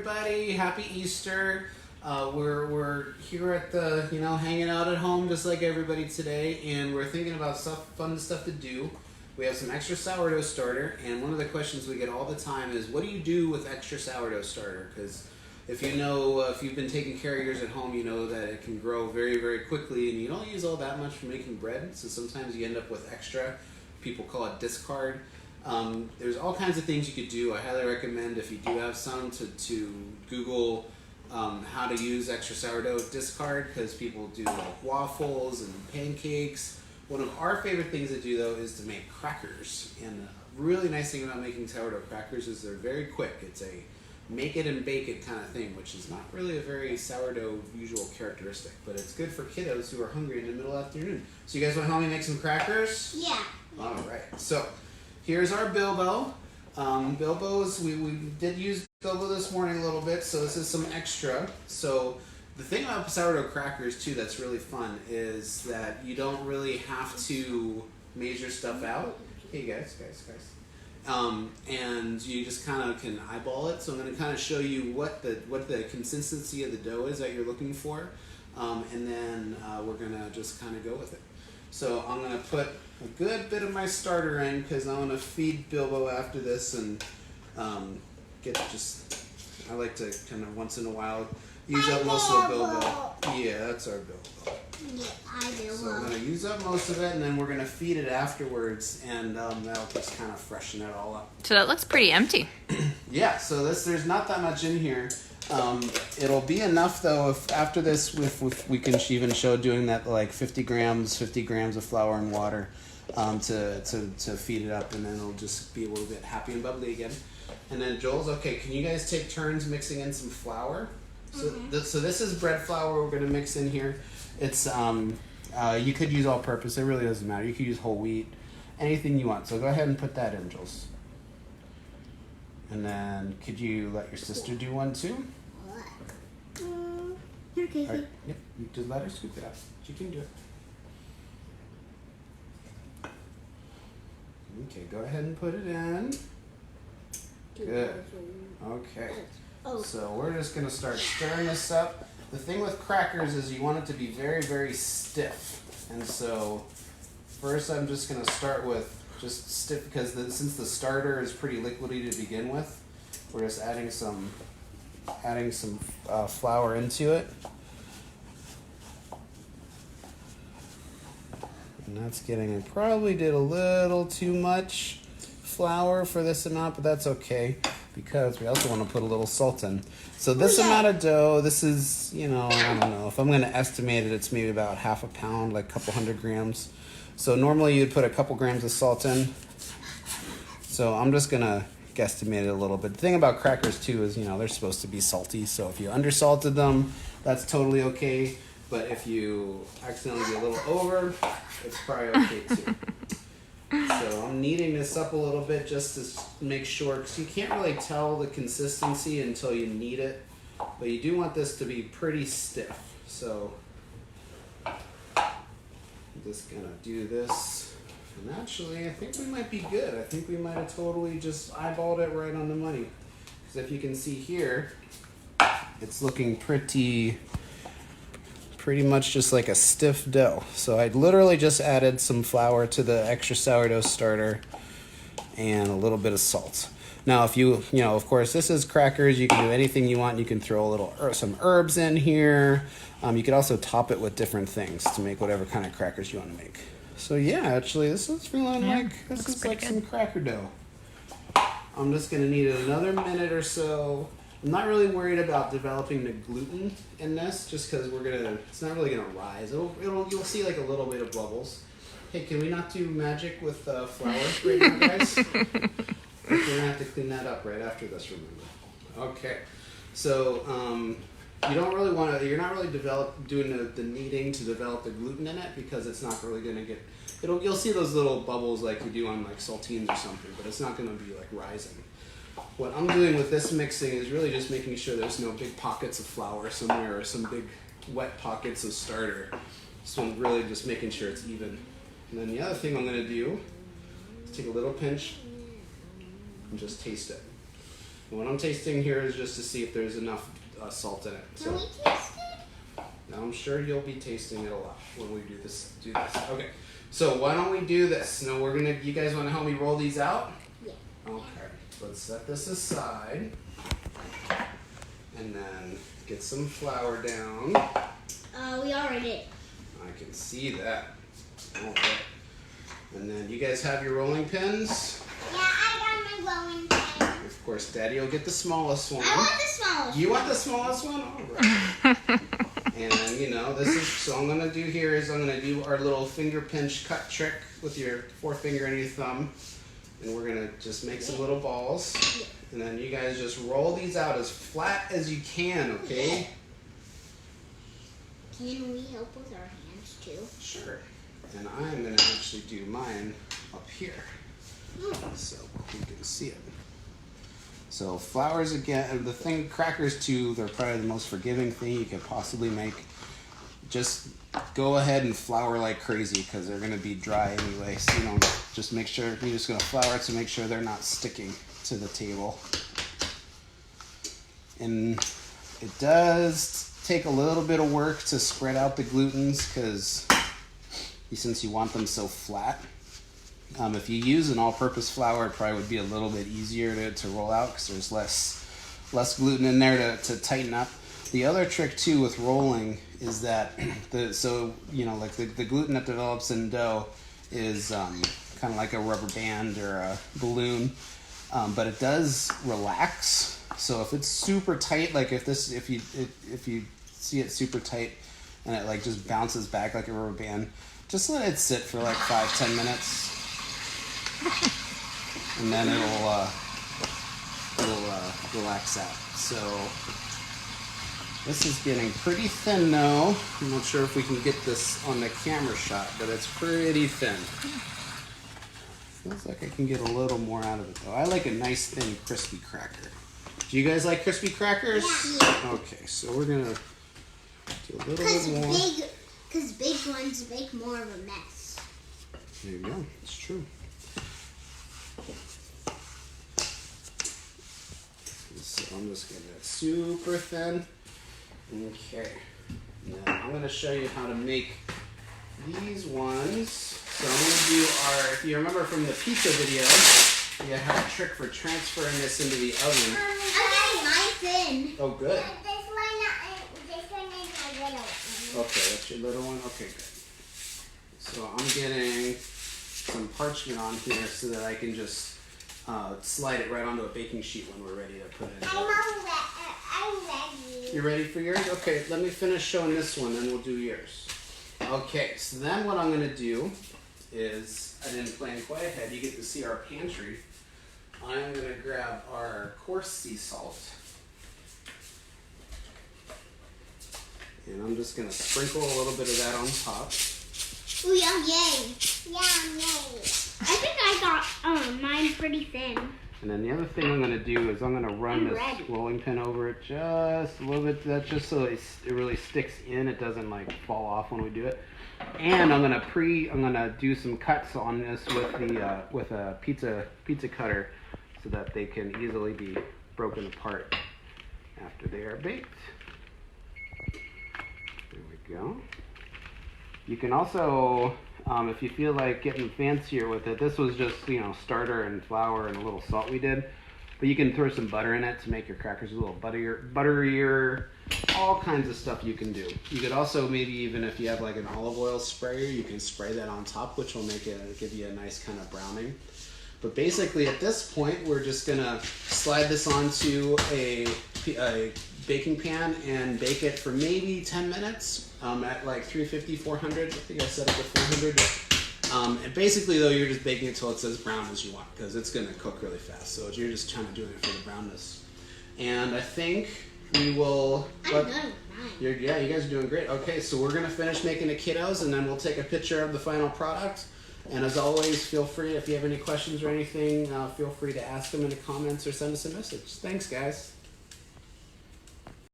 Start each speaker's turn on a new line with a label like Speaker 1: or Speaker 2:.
Speaker 1: everybody. Happy Easter. We're here at the, hanging out at home just like everybody today, and we're thinking about fun stuff to do. We have some extra sourdough starter, and one of the questions we get all the time is, what do you do with extra sourdough starter? Because if you've been taking care of yours at home, you know that it can grow very, very quickly, and you don't use all that much for making bread, so sometimes you end up with extra. People call it discard. There's all kinds of things you could do. I highly recommend, if you do have some, to Google how to use extra sourdough discard, because people do like waffles and pancakes. One of our favorite things to do, though, is to make crackers. And the really nice thing about making sourdough crackers is they're very quick. It's a make it and bake it kind of thing, which is not really a very sourdough usual characteristic, but it's good for kiddos who are hungry in the middle of the afternoon. So you guys want to help me make some crackers?
Speaker 2: Yeah.
Speaker 1: All right. So here's our Bilbo. Bilbo's, we did use Bilbo this morning a little bit, so this is some extra. So the thing about sourdough crackers, too, that's really fun is that you don't really have to measure stuff out. Hey, guys. And you just kind of can eyeball it. So I'm going to kind of show you what the consistency of the dough is that you're looking for, and then we're going to just kind of go with it. So I'm going to put a good bit of my starter in, because I want to feed Bilbo after this, and I like to kind of once in a while use up most of the Bilbo. Yeah, that's our Bilbo.
Speaker 2: Yeah, I do.
Speaker 1: So I'm going to use up most of it, and then we're going to feed it afterwards, and that'll just kind of freshen it all up.
Speaker 3: So that looks pretty empty.
Speaker 1: Yeah, so there's not that much in here. It'll be enough, though, if after this, if we can even show doing that, like 50 grams of flour and water to feed it up, and then it'll just be a little bit happy and bubbly again. And then Joel's, okay, can you guys take turns mixing in some flour? So, so this is bread flour we're going to mix in here. It's you could use all purpose. It really doesn't matter. You could use whole wheat, anything you want. So go ahead and put that in, Jules. And then could you let your sister do one too?
Speaker 2: Here, Casey.
Speaker 1: Right. Yep. You just let her scoop it out. She can do it. Okay, go ahead and put it in. Good. Okay. So we're just going to start stirring this up. The thing with crackers is you want it to be very, very stiff. And so first I'm just going to start with just stiff, because since the starter is pretty liquidy to begin with, we're just adding some flour into it. And that's I probably did a little too much flour for this amount, but that's okay, because we also want to put a little salt in. So this amount of dough, this is, I don't know, if I'm going to estimate it, it's maybe about half a pound, like a couple 100 grams. So normally you'd put a couple grams of salt in. So I'm just going to guesstimate it a little bit. The thing about crackers too is, they're supposed to be salty. So if you undersalted them, that's totally okay. But if you accidentally get a little over, it's probably okay too. So I'm kneading this up a little bit just to make sure, because you can't really tell the consistency until you knead it. But you do want this to be pretty stiff. So I'm just going to do this. And actually, I think we might be good. I think we might have totally just eyeballed it right on the money. Because if you can see here, it's looking pretty much just like a stiff dough. So I literally just added some flour to the extra sourdough starter and a little bit of salt. Now, if of course, this is crackers. You can do anything you want. You can throw some herbs in here. You could also top it with different things to make whatever kind of crackers you want to make. So yeah, actually, this is feeling like this is like some cracker dough. I'm just gonna need it another minute or so. I'm not really worried about developing the gluten in this, just because it's not really gonna rise. You'll see like a little bit of bubbles. Hey, can we not do magic with flour right now, guys? We're gonna have to clean that up right after this, remember. Okay, so you're not really doing the kneading to develop the gluten in it, because it's not really gonna you'll see those little bubbles like you do on like saltines or something, but it's not gonna be like rising. What I'm doing with this mixing is really just making sure there's no big pockets of flour somewhere or some big wet pockets of starter. So I'm really just making sure it's even. And then the other thing I'm going to do is take a little pinch and just taste it. What I'm tasting here is just to see if there's enough salt in it.
Speaker 2: Can we taste it?
Speaker 1: Now I'm sure you'll be tasting it a lot when we do this. Okay. So why don't we do this? Now you guys want to help me roll these out?
Speaker 2: Yeah.
Speaker 1: Okay. Let's set this aside. And then get some flour down.
Speaker 2: We already did.
Speaker 1: I can see that. Okay. And then you guys have your rolling pins?
Speaker 2: Yeah, I got my rolling pin.
Speaker 1: Of course, Daddy will get the smallest one.
Speaker 2: I want the smallest.
Speaker 1: You want the smallest one? All right. And so I'm gonna do here is I'm gonna do our little finger pinch cut trick with your forefinger and your thumb, and we're gonna just make some little balls, and then you guys just roll these out as flat as you can, okay?
Speaker 2: Can we help with our hands too?
Speaker 1: Sure. And I'm gonna actually do mine up here, so you can see it. So flours again, crackers too, they're probably the most forgiving thing you could possibly make. Just go ahead and flour like crazy because they're gonna be dry anyway. So just make sure, you're just gonna flour to make sure they're not sticking to the table. And it does take a little bit of work to spread out the glutens because since you want them so flat. If you use an all-purpose flour, it probably would be a little bit easier to roll out because there's less gluten in there to tighten up. The other trick too with rolling is that the gluten that develops in dough is kind of like a rubber band or a balloon, but it does relax. So if it's super tight, like if you see it super tight and it like just bounces back like a rubber band, just let it sit for like 5-10 minutes. And then it'll relax out. So this is getting pretty thin now. I'm not sure if we can get this on the camera shot, but it's pretty thin. Feels like I can get a little more out of it though. I like a nice thin crispy cracker. Do you guys like crispy crackers?
Speaker 2: Yeah.
Speaker 1: Okay, so we're gonna do a little bit more.
Speaker 2: Because big ones make more of a mess.
Speaker 1: There you go. It's true. So I'm just getting it super thin. Okay. Now I'm going to show you how to make these ones. So I'm going to do if you remember from the pizza video, we had a trick for transferring this into the oven.
Speaker 2: I'm getting mine thin.
Speaker 1: Oh, good.
Speaker 2: This one is my little one.
Speaker 1: Okay, that's your little one? Okay, good. So I'm getting some parchment on here so that I can just slide it right onto a baking sheet when we're ready to put it in.
Speaker 2: I'm ready.
Speaker 1: You ready for yours? Okay, let me finish showing this one, then we'll do yours. Okay, so then what I'm going to do is, I didn't plan quite ahead, you get to see our pantry. I'm going to grab our coarse sea salt. And I'm just going to sprinkle a little bit of that on top.
Speaker 2: Ooh, yay. Yay. I think I got mine pretty thin.
Speaker 1: And then the other thing I'm going to do is I'm going to run this rolling pin over it just a little bit. That's just so it really sticks in. It doesn't like fall off when we do it. And I'm going to do some cuts on this with a pizza cutter so that they can easily be broken apart after they are baked. There we go. You can also, if you feel like getting fancier with it, this was just, starter and flour and a little salt we did. But you can throw some butter in it to make your crackers a little butterier, all kinds of stuff you can do. You could also maybe even if you have like an olive oil sprayer, you can spray that on top, which will give you a nice kind of browning. But basically at this point, we're just gonna slide this onto a baking pan and bake it for maybe 10 minutes at like 350, 400. I think I set it to 400. And basically though, you're just baking it till it's as brown as you want because it's gonna cook really fast. So you're just kind of doing it for the brownness. And I think we will...
Speaker 2: I'm done with mine.
Speaker 1: Yeah, you guys are doing great. Okay, so we're gonna finish making the kiddos and then we'll take a picture of the final product. And as always, feel free, if you have any questions or anything, feel free to ask them in the comments or send us a message. Thanks, guys.